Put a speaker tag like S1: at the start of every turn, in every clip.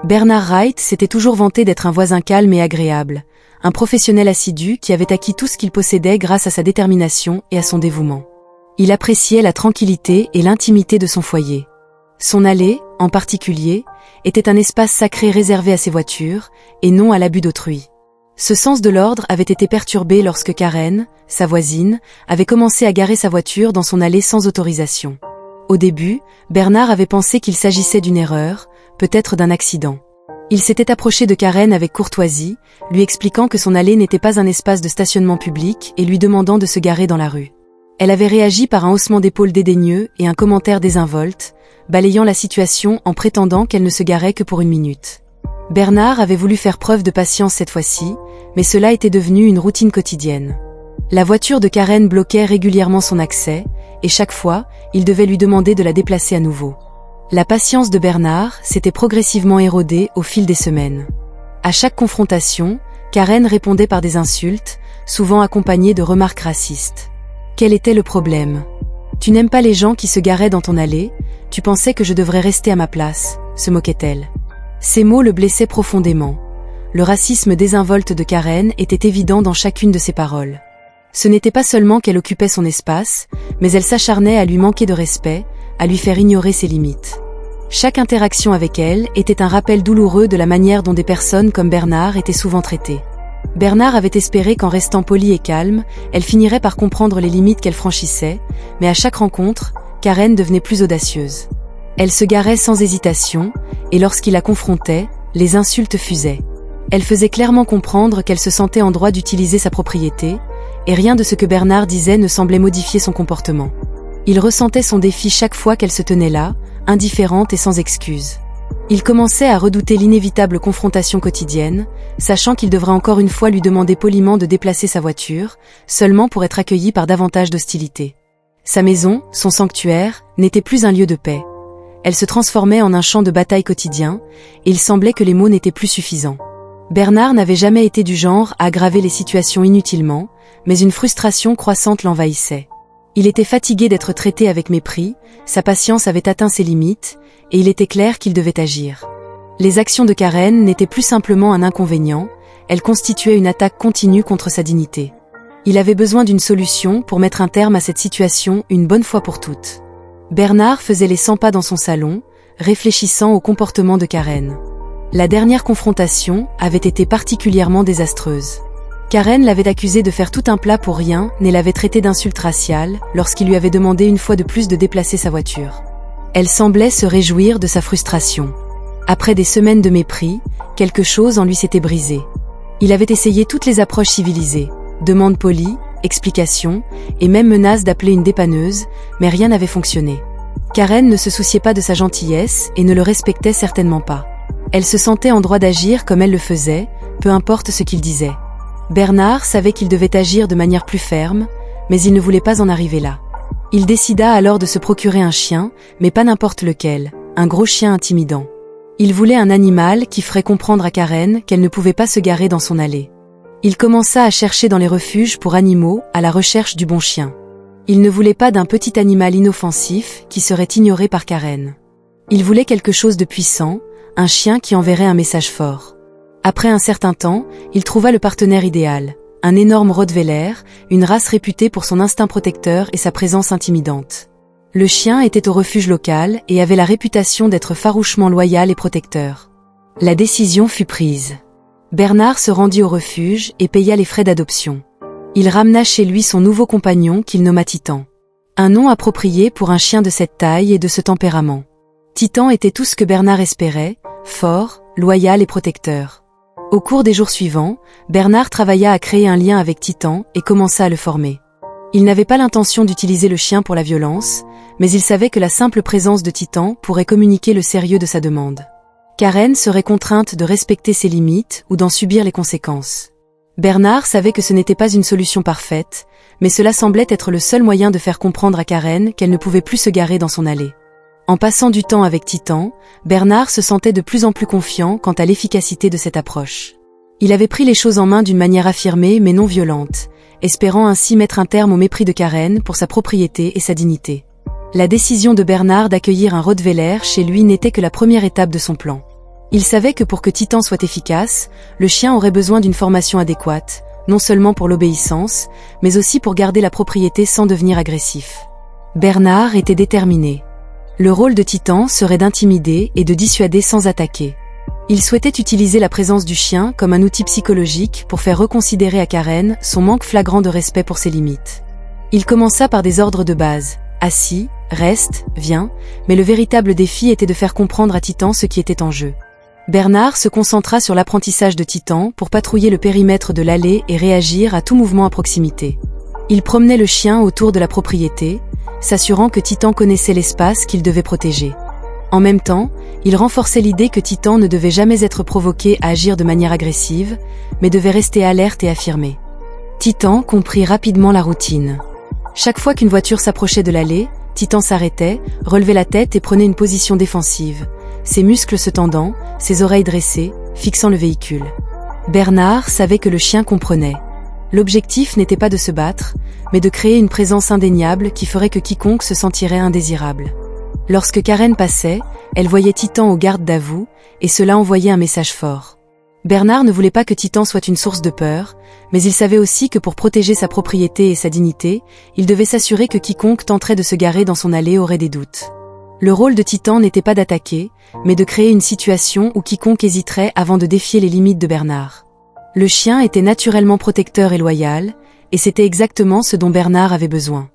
S1: Bernard Wright s'était toujours vanté d'être un voisin calme et agréable, un professionnel assidu qui avait acquis tout ce qu'il possédait grâce à sa détermination et à son dévouement. Il appréciait la tranquillité et l'intimité de son foyer. Son allée, en particulier, était un espace sacré réservé à ses voitures, et non à l'abus d'autrui. Ce sens de l'ordre avait été perturbé lorsque Karen, sa voisine, avait commencé à garer sa voiture dans son allée sans autorisation. Au début, Bernard avait pensé qu'il s'agissait d'une erreur, peut-être d'un accident. Il s'était approché de Karen avec courtoisie, lui expliquant que son allée n'était pas un espace de stationnement public et lui demandant de se garer dans la rue. Elle avait réagi par un haussement d'épaules dédaigneux et un commentaire désinvolte, balayant la situation en prétendant qu'elle ne se garait que pour 1 minute. Bernard avait voulu faire preuve de patience cette fois-ci, mais cela était devenu une routine quotidienne. La voiture de Karen bloquait régulièrement son accès, et chaque fois, il devait lui demander de la déplacer à nouveau. La patience de Bernard s'était progressivement érodée au fil des semaines. À chaque confrontation, Karen répondait par des insultes, souvent accompagnées de remarques racistes. Quel était le problème ? Tu n'aimes pas les gens qui se garaient dans ton allée, tu pensais que je devrais rester à ma place, se moquait-elle. Ces mots le blessaient profondément. Le racisme désinvolte de Karen était évident dans chacune de ses paroles. Ce n'était pas seulement qu'elle occupait son espace, mais elle s'acharnait à lui manquer de respect, à lui faire ignorer ses limites. Chaque interaction avec elle était un rappel douloureux de la manière dont des personnes comme Bernard étaient souvent traitées. Bernard avait espéré qu'en restant poli et calme, elle finirait par comprendre les limites qu'elle franchissait, mais à chaque rencontre, Karen devenait plus audacieuse. Elle se garait sans hésitation, et lorsqu'il la confrontait, les insultes fusaient. Elle faisait clairement comprendre qu'elle se sentait en droit d'utiliser sa propriété, et rien de ce que Bernard disait ne semblait modifier son comportement. Il ressentait son défi chaque fois qu'elle se tenait là, indifférente et sans excuse. Il commençait à redouter l'inévitable confrontation quotidienne, sachant qu'il devrait encore une fois lui demander poliment de déplacer sa voiture, seulement pour être accueilli par davantage d'hostilité. Sa maison, son sanctuaire, n'était plus un lieu de paix. Elle se transformait en un champ de bataille quotidien, et il semblait que les mots n'étaient plus suffisants. Bernard n'avait jamais été du genre à aggraver les situations inutilement, mais une frustration croissante l'envahissait. Il était fatigué d'être traité avec mépris, sa patience avait atteint ses limites, et il était clair qu'il devait agir. Les actions de Karen n'étaient plus simplement un inconvénient, elles constituaient une attaque continue contre sa dignité. Il avait besoin d'une solution pour mettre un terme à cette situation une bonne fois pour toutes. Bernard faisait les 100 pas dans son salon, réfléchissant au comportement de Karen. La dernière confrontation avait été particulièrement désastreuse. Karen l'avait accusé de faire tout un plat pour rien et l'avait traité d'insulte raciale lorsqu'il lui avait demandé une fois de plus de déplacer sa voiture. Elle semblait se réjouir de sa frustration. Après des semaines de mépris, quelque chose en lui s'était brisé. Il avait essayé toutes les approches civilisées, demandes polies, explications, et même menaces d'appeler une dépanneuse, mais rien n'avait fonctionné. Karen ne se souciait pas de sa gentillesse et ne le respectait certainement pas. Elle se sentait en droit d'agir comme elle le faisait, peu importe ce qu'il disait. Bernard savait qu'il devait agir de manière plus ferme, mais il ne voulait pas en arriver là. Il décida alors de se procurer un chien, mais pas n'importe lequel, un gros chien intimidant. Il voulait un animal qui ferait comprendre à Karen qu'elle ne pouvait pas se garer dans son allée. Il commença à chercher dans les refuges pour animaux à la recherche du bon chien. Il ne voulait pas d'un petit animal inoffensif qui serait ignoré par Karen. Il voulait quelque chose de puissant, un chien qui enverrait un message fort. Après un certain temps, il trouva le partenaire idéal, un énorme Rottweiler, une race réputée pour son instinct protecteur et sa présence intimidante. Le chien était au refuge local et avait la réputation d'être farouchement loyal et protecteur. La décision fut prise. Bernard se rendit au refuge et paya les frais d'adoption. Il ramena chez lui son nouveau compagnon qu'il nomma Titan. Un nom approprié pour un chien de cette taille et de ce tempérament. Titan était tout ce que Bernard espérait, fort, loyal et protecteur. Au cours des jours suivants, Bernard travailla à créer un lien avec Titan et commença à le former. Il n'avait pas l'intention d'utiliser le chien pour la violence, mais il savait que la simple présence de Titan pourrait communiquer le sérieux de sa demande. Karen serait contrainte de respecter ses limites ou d'en subir les conséquences. Bernard savait que ce n'était pas une solution parfaite, mais cela semblait être le seul moyen de faire comprendre à Karen qu'elle ne pouvait plus se garer dans son allée. En passant du temps avec Titan, Bernard se sentait de plus en plus confiant quant à l'efficacité de cette approche. Il avait pris les choses en main d'une manière affirmée mais non violente, espérant ainsi mettre un terme au mépris de Karen pour sa propriété et sa dignité. La décision de Bernard d'accueillir un Rottweiler chez lui n'était que la première étape de son plan. Il savait que pour que Titan soit efficace, le chien aurait besoin d'une formation adéquate, non seulement pour l'obéissance, mais aussi pour garder la propriété sans devenir agressif. Bernard était déterminé. Le rôle de Titan serait d'intimider et de dissuader sans attaquer. Il souhaitait utiliser la présence du chien comme un outil psychologique pour faire reconsidérer à Karen son manque flagrant de respect pour ses limites. Il commença par des ordres de base, assis, reste, viens, mais le véritable défi était de faire comprendre à Titan ce qui était en jeu. Bernard se concentra sur l'apprentissage de Titan pour patrouiller le périmètre de l'allée et réagir à tout mouvement à proximité. Il promenait le chien autour de la propriété, s'assurant que Titan connaissait l'espace qu'il devait protéger. En même temps, il renforçait l'idée que Titan ne devait jamais être provoqué à agir de manière agressive, mais devait rester alerte et affirmé. Titan comprit rapidement la routine. Chaque fois qu'une voiture s'approchait de l'allée, Titan s'arrêtait, relevait la tête et prenait une position défensive, ses muscles se tendant, ses oreilles dressées, fixant le véhicule. Bernard savait que le chien comprenait. L'objectif n'était pas de se battre, mais de créer une présence indéniable qui ferait que quiconque se sentirait indésirable. Lorsque Karen passait, elle voyait Titan au garde d'à-vous, et cela envoyait un message fort. Bernard ne voulait pas que Titan soit une source de peur, mais il savait aussi que pour protéger sa propriété et sa dignité, il devait s'assurer que quiconque tenterait de se garer dans son allée aurait des doutes. Le rôle de Titan n'était pas d'attaquer, mais de créer une situation où quiconque hésiterait avant de défier les limites de Bernard. Le chien était naturellement protecteur et loyal, et c'était exactement ce dont Bernard avait besoin.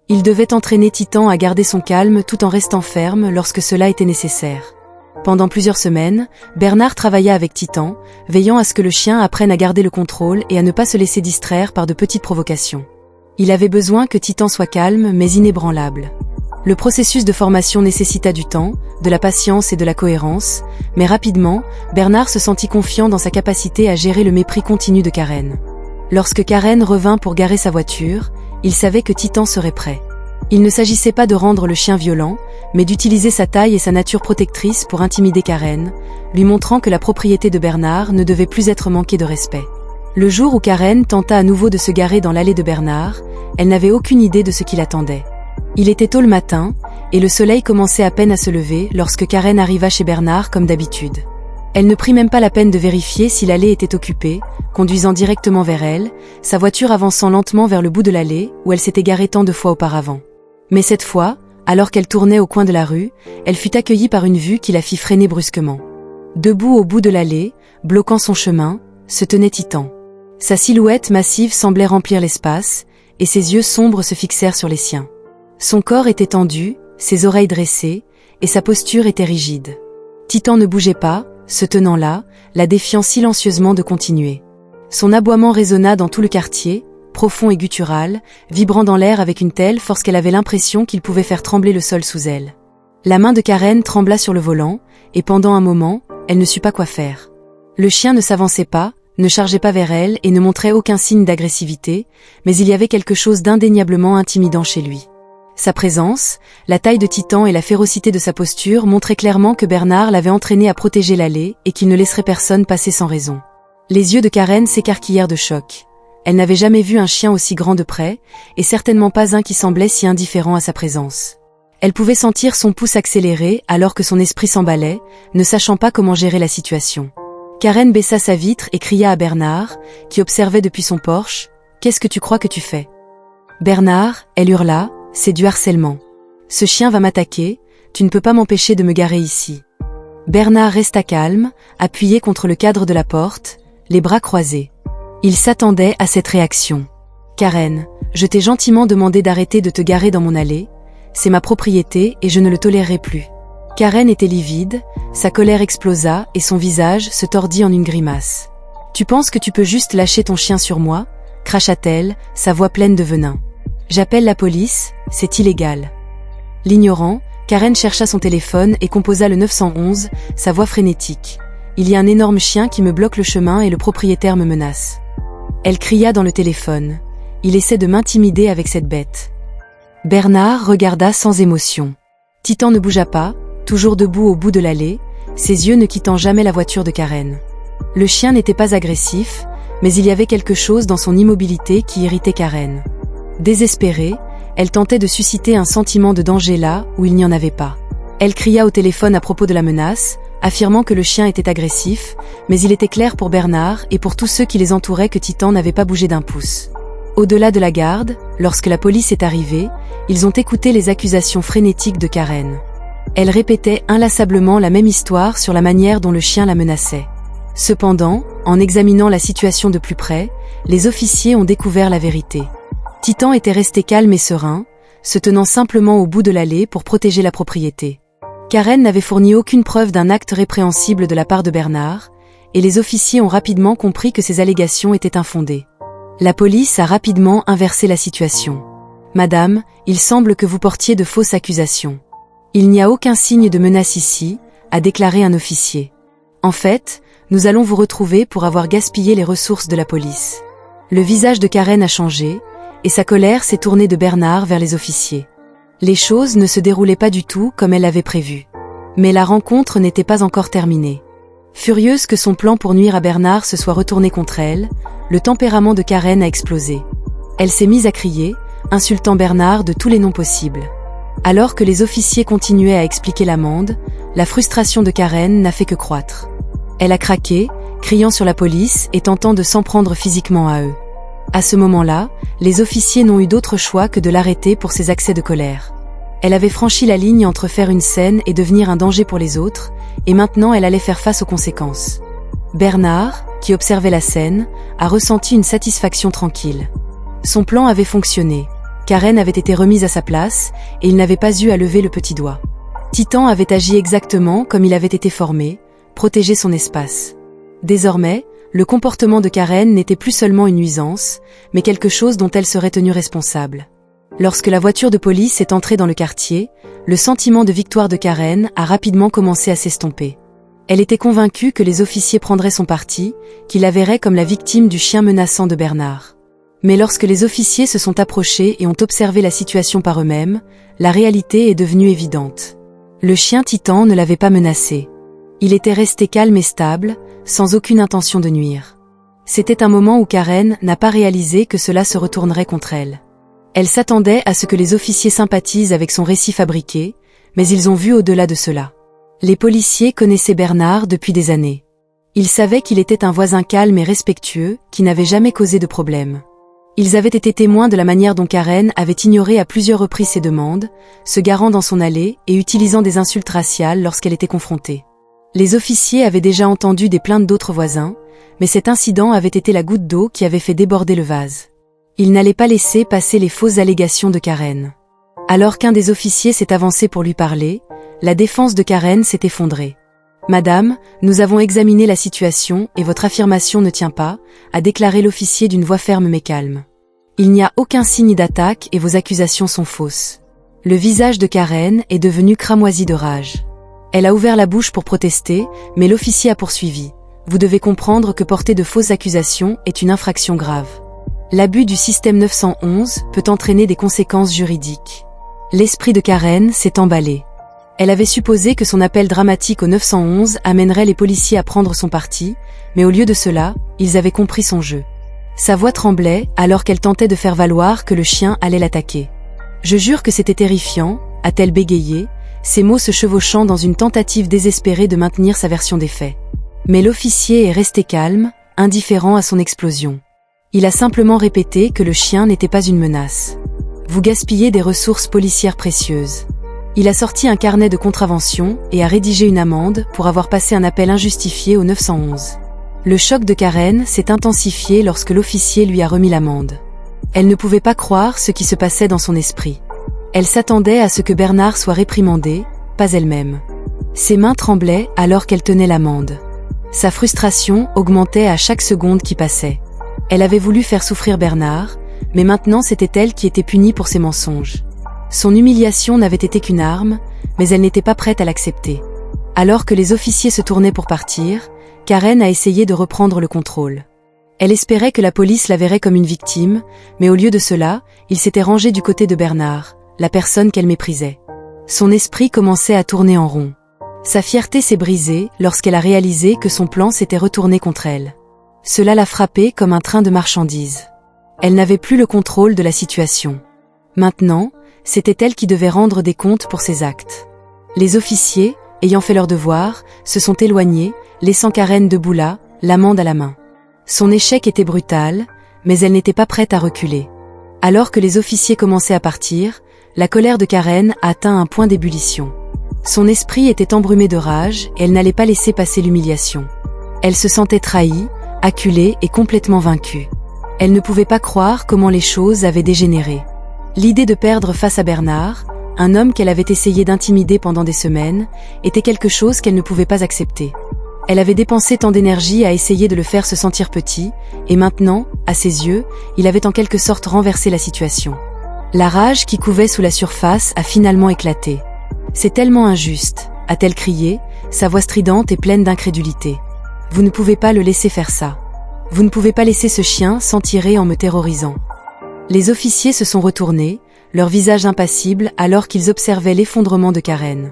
S1: Il devait entraîner Titan à garder son calme tout en restant ferme lorsque cela était nécessaire. Pendant plusieurs semaines, Bernard travailla avec Titan, veillant à ce que le chien apprenne à garder le contrôle et à ne pas se laisser distraire par de petites provocations. Il avait besoin que Titan soit calme mais inébranlable. Le processus de formation nécessita du temps, de la patience et de la cohérence, mais rapidement, Bernard se sentit confiant dans sa capacité à gérer le mépris continu de Karen. Lorsque Karen revint pour garer sa voiture, il savait que Titan serait prêt. Il ne s'agissait pas de rendre le chien violent, mais d'utiliser sa taille et sa nature protectrice pour intimider Karen, lui montrant que la propriété de Bernard ne devait plus être manquée de respect. Le jour où Karen tenta à nouveau de se garer dans l'allée de Bernard, elle n'avait aucune idée de ce qui l'attendait. Il était tôt le matin, et le soleil commençait à peine à se lever lorsque Karen arriva chez Bernard comme d'habitude. Elle ne prit même pas la peine de vérifier si l'allée était occupée, conduisant directement vers elle, sa voiture avançant lentement vers le bout de l'allée où elle s'était garée tant de fois auparavant. Mais cette fois, alors qu'elle tournait au coin de la rue, elle fut accueillie par une vue qui la fit freiner brusquement. Debout au bout de l'allée, bloquant son chemin, se tenait Titan. Sa silhouette massive semblait remplir l'espace, et ses yeux sombres se fixèrent sur les siens. Son corps était tendu, ses oreilles dressées, et sa posture était rigide. Titan ne bougeait pas, se tenant là, la défiant silencieusement de continuer. Son aboiement résonna dans tout le quartier, profond et guttural, vibrant dans l'air avec une telle force qu'elle avait l'impression qu'il pouvait faire trembler le sol sous elle. La main de Karen trembla sur le volant, et pendant un moment, elle ne sut pas quoi faire. Le chien ne s'avançait pas, ne chargeait pas vers elle et ne montrait aucun signe d'agressivité, mais il y avait quelque chose d'indéniablement intimidant chez lui. Sa présence, la taille de Titan et la férocité de sa posture montraient clairement que Bernard l'avait entraîné à protéger l'allée et qu'il ne laisserait personne passer sans raison. Les yeux de Karen s'écarquillèrent de choc. Elle n'avait jamais vu un chien aussi grand de près, et certainement pas un qui semblait si indifférent à sa présence. Elle pouvait sentir son pouce accélérer alors que son esprit s'emballait, ne sachant pas comment gérer la situation. Karen baissa sa vitre et cria à Bernard, qui observait depuis son porche, « Qu'est-ce que tu crois que tu fais ?» Bernard, elle hurla, « C'est du harcèlement. Ce chien va m'attaquer, tu ne peux pas m'empêcher de me garer ici. » Bernard resta calme, appuyé contre le cadre de la porte, les bras croisés. Il s'attendait à cette réaction. « Karen, je t'ai gentiment demandé d'arrêter de te garer dans mon allée, c'est ma propriété et je ne le tolérerai plus. » Karen était livide, sa colère explosa et son visage se tordit en une grimace. « Tu penses que tu peux juste lâcher ton chien sur moi ?» cracha-t-elle, sa voix pleine de venin. « J'appelle la police, c'est illégal. » L'ignorant, Karen chercha son téléphone et composa le 911, sa voix frénétique. « Il y a un énorme chien qui me bloque le chemin et le propriétaire me menace. » Elle cria dans le téléphone. « Il essaie de m'intimider avec cette bête. » Bernard regarda sans émotion. Titan ne bougea pas, toujours debout au bout de l'allée, ses yeux ne quittant jamais la voiture de Karen. Le chien n'était pas agressif, mais il y avait quelque chose dans son immobilité qui irritait Karen. Désespérée, elle tentait de susciter un sentiment de danger là où il n'y en avait pas. Elle cria au téléphone à propos de la menace, affirmant que le chien était agressif, mais il était clair pour Bernard et pour tous ceux qui les entouraient que Titan n'avait pas bougé d'un pouce. Au-delà de la garde, lorsque la police est arrivée, ils ont écouté les accusations frénétiques de Karen. Elle répétait inlassablement la même histoire sur la manière dont le chien la menaçait. Cependant, en examinant la situation de plus près, les officiers ont découvert la vérité. Titan était resté calme et serein, se tenant simplement au bout de l'allée pour protéger la propriété. Karen n'avait fourni aucune preuve d'un acte répréhensible de la part de Bernard, et les officiers ont rapidement compris que ces allégations étaient infondées. La police a rapidement inversé la situation. « Madame, il semble que vous portiez de fausses accusations. » « Il n'y a aucun signe de menace ici », a déclaré un officier. « En fait, nous allons vous retrouver pour avoir gaspillé les ressources de la police. » Le visage de Karen a changé, et sa colère s'est tournée de Bernard vers les officiers. Les choses ne se déroulaient pas du tout comme elle l'avait prévu. Mais la rencontre n'était pas encore terminée. Furieuse que son plan pour nuire à Bernard se soit retourné contre elle, le tempérament de Karen a explosé. Elle s'est mise à crier, insultant Bernard de tous les noms possibles. Alors que les officiers continuaient à expliquer l'amende, la frustration de Karen n'a fait que croître. Elle a craqué, criant sur la police et tentant de s'en prendre physiquement à eux. À ce moment-là, les officiers n'ont eu d'autre choix que de l'arrêter pour ses accès de colère. Elle avait franchi la ligne entre faire une scène et devenir un danger pour les autres, et maintenant elle allait faire face aux conséquences. Bernard, qui observait la scène, a ressenti une satisfaction tranquille. Son plan avait fonctionné. Karen avait été remise à sa place, et il n'avait pas eu à lever le petit doigt. Titan avait agi exactement comme il avait été formé, protéger son espace. Désormais, le comportement de Karen n'était plus seulement une nuisance, mais quelque chose dont elle serait tenue responsable. Lorsque la voiture de police est entrée dans le quartier, le sentiment de victoire de Karen a rapidement commencé à s'estomper. Elle était convaincue que les officiers prendraient son parti, qu'ils la verraient comme la victime du chien menaçant de Bernard. Mais lorsque les officiers se sont approchés et ont observé la situation par eux-mêmes, la réalité est devenue évidente. Le chien Titan ne l'avait pas menacé. Il était resté calme et stable, sans aucune intention de nuire. C'était un moment où Karen n'a pas réalisé que cela se retournerait contre elle. Elle s'attendait à ce que les officiers sympathisent avec son récit fabriqué, mais ils ont vu au-delà de cela. Les policiers connaissaient Bernard depuis des années. Ils savaient qu'il était un voisin calme et respectueux, qui n'avait jamais causé de problème. Ils avaient été témoins de la manière dont Karen avait ignoré à plusieurs reprises ses demandes, se garant dans son allée et utilisant des insultes raciales lorsqu'elle était confrontée. Les officiers avaient déjà entendu des plaintes d'autres voisins, mais cet incident avait été la goutte d'eau qui avait fait déborder le vase. Ils n'allaient pas laisser passer les fausses allégations de Karen. Alors qu'un des officiers s'est avancé pour lui parler, la défense de Karen s'est effondrée. « Madame, nous avons examiné la situation et votre affirmation ne tient pas », a déclaré l'officier d'une voix ferme mais calme. « Il n'y a aucun signe d'attaque et vos accusations sont fausses. » Le visage de Karen est devenu cramoisi de rage. Elle a ouvert la bouche pour protester, mais l'officier a poursuivi. « Vous devez comprendre que porter de fausses accusations est une infraction grave. L'abus du système 911 peut entraîner des conséquences juridiques. » L'esprit de Karen s'est emballé. Elle avait supposé que son appel dramatique au 911 amènerait les policiers à prendre son parti, mais au lieu de cela, ils avaient compris son jeu. Sa voix tremblait alors qu'elle tentait de faire valoir que le chien allait l'attaquer. « Je jure que c'était terrifiant », a-t-elle bégayé, ses mots se chevauchant dans une tentative désespérée de maintenir sa version des faits. Mais l'officier est resté calme, indifférent à son explosion. Il a simplement répété que le chien n'était pas une menace. « Vous gaspillez des ressources policières précieuses. » Il a sorti un carnet de contraventions et a rédigé une amende pour avoir passé un appel injustifié au 911. Le choc de Karen s'est intensifié lorsque l'officier lui a remis l'amende. Elle ne pouvait pas croire ce qui se passait dans son esprit. Elle s'attendait à ce que Bernard soit réprimandé, pas elle-même. Ses mains tremblaient alors qu'elle tenait l'amende. Sa frustration augmentait à chaque seconde qui passait. Elle avait voulu faire souffrir Bernard, mais maintenant c'était elle qui était punie pour ses mensonges. Son humiliation n'avait été qu'une arme, mais elle n'était pas prête à l'accepter. Alors que les officiers se tournaient pour partir, Karen a essayé de reprendre le contrôle. Elle espérait que la police la verrait comme une victime, mais au lieu de cela, il s'était rangé du côté de Bernard, la personne qu'elle méprisait. Son esprit commençait à tourner en rond. Sa fierté s'est brisée lorsqu'elle a réalisé que son plan s'était retourné contre elle. Cela l'a frappée comme un train de marchandises. Elle n'avait plus le contrôle de la situation. Maintenant, c'était elle qui devait rendre des comptes pour ses actes. Les officiers, ayant fait leur devoir, se sont éloignés, laissant Karen debout là, l'amande à la main. Son échec était brutal, mais elle n'était pas prête à reculer. Alors que les officiers commençaient à partir, la colère de Karen a atteint un point d'ébullition. Son esprit était embrumé de rage et elle n'allait pas laisser passer l'humiliation. Elle se sentait trahie, acculée et complètement vaincue. Elle ne pouvait pas croire comment les choses avaient dégénéré. L'idée de perdre face à Bernard, un homme qu'elle avait essayé d'intimider pendant des semaines, était quelque chose qu'elle ne pouvait pas accepter. Elle avait dépensé tant d'énergie à essayer de le faire se sentir petit, et maintenant, à ses yeux, il avait en quelque sorte renversé la situation. La rage qui couvait sous la surface a finalement éclaté. « C'est tellement injuste », a-t-elle crié, sa voix stridente et pleine d'incrédulité. « Vous ne pouvez pas le laisser faire ça. Vous ne pouvez pas laisser ce chien s'en tirer en me terrorisant. » Les officiers se sont retournés, leur visage impassible alors qu'ils observaient l'effondrement de Karen.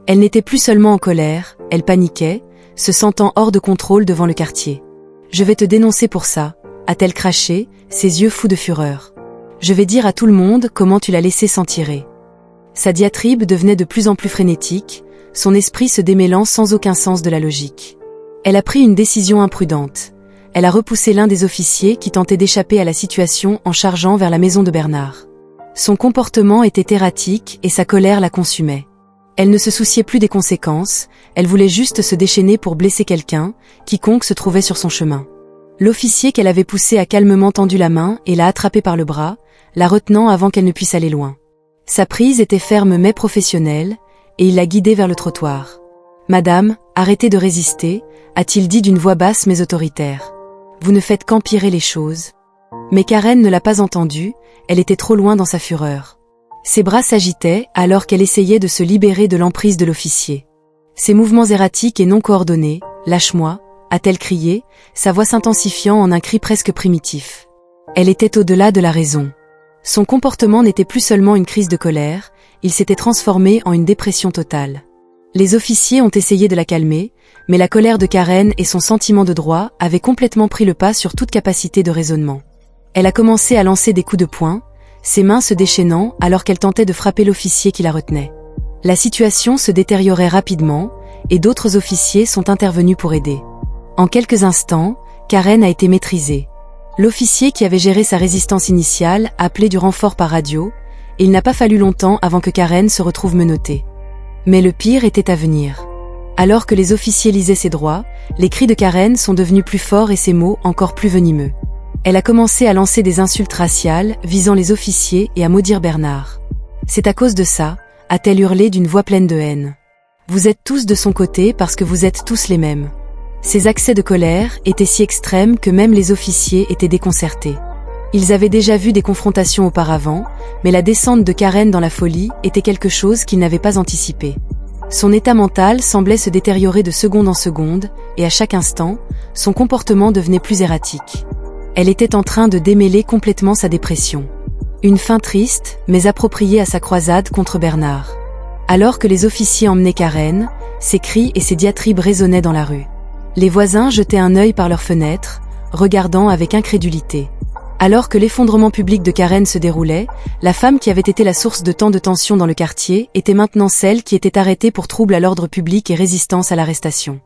S1: Elle n'était plus seulement en colère, elle paniquait, se sentant hors de contrôle devant le quartier. « Je vais te dénoncer pour ça », a-t-elle craché, ses yeux fous de fureur. « Je vais dire à tout le monde comment tu l'as laissé s'en tirer. » Sa diatribe devenait de plus en plus frénétique, son esprit se démêlant sans aucun sens de la logique. Elle a pris une décision imprudente. Elle a repoussé l'un des officiers qui tentait d'échapper à la situation en chargeant vers la maison de Bernard. Son comportement était erratique et sa colère la consumait. Elle ne se souciait plus des conséquences, elle voulait juste se déchaîner pour blesser quelqu'un, quiconque se trouvait sur son chemin. L'officier qu'elle avait poussé a calmement tendu la main et l'a attrapée par le bras, la retenant avant qu'elle ne puisse aller loin. Sa prise était ferme mais professionnelle, et il l'a guidée vers le trottoir. « Madame, arrêtez de résister », a-t-il dit d'une voix basse mais autoritaire. « Vous ne faites qu'empirer les choses. » Mais Karen ne l'a pas entendu, elle était trop loin dans sa fureur. Ses bras s'agitaient alors qu'elle essayait de se libérer de l'emprise de l'officier. Ses mouvements erratiques et non coordonnés, « Lâche-moi », a-t-elle crié, sa voix s'intensifiant en un cri presque primitif. Elle était au-delà de la raison. Son comportement n'était plus seulement une crise de colère, il s'était transformé en une dépression totale. Les officiers ont essayé de la calmer, mais la colère de Karen et son sentiment de droit avaient complètement pris le pas sur toute capacité de raisonnement. Elle a commencé à lancer des coups de poing, ses mains se déchaînant alors qu'elle tentait de frapper l'officier qui la retenait. La situation se détériorait rapidement, et d'autres officiers sont intervenus pour aider. En quelques instants, Karen a été maîtrisée. L'officier qui avait géré sa résistance initiale a appelé du renfort par radio, et il n'a pas fallu longtemps avant que Karen se retrouve menottée. Mais le pire était à venir. Alors que les officiers lisaient ses droits, les cris de Karen sont devenus plus forts et ses mots encore plus venimeux. Elle a commencé à lancer des insultes raciales visant les officiers et à maudire Bernard. « C'est à cause de ça », a-t-elle hurlé d'une voix pleine de haine. « Vous êtes tous de son côté parce que vous êtes tous les mêmes. » Ces accès de colère étaient si extrêmes que même les officiers étaient déconcertés. Ils avaient déjà vu des confrontations auparavant, mais la descente de Karen dans la folie était quelque chose qu'ils n'avaient pas anticipé. Son état mental semblait se détériorer de seconde en seconde, et à chaque instant, son comportement devenait plus erratique. Elle était en train de démêler complètement sa dépression. Une fin triste, mais appropriée à sa croisade contre Bernard. Alors que les officiers emmenaient Karen, ses cris et ses diatribes résonnaient dans la rue. Les voisins jetaient un œil par leurs fenêtres, regardant avec incrédulité. Alors que l'effondrement public de Karen se déroulait, la femme qui avait été la source de tant de tensions dans le quartier était maintenant celle qui était arrêtée pour trouble à l'ordre public et résistance à l'arrestation.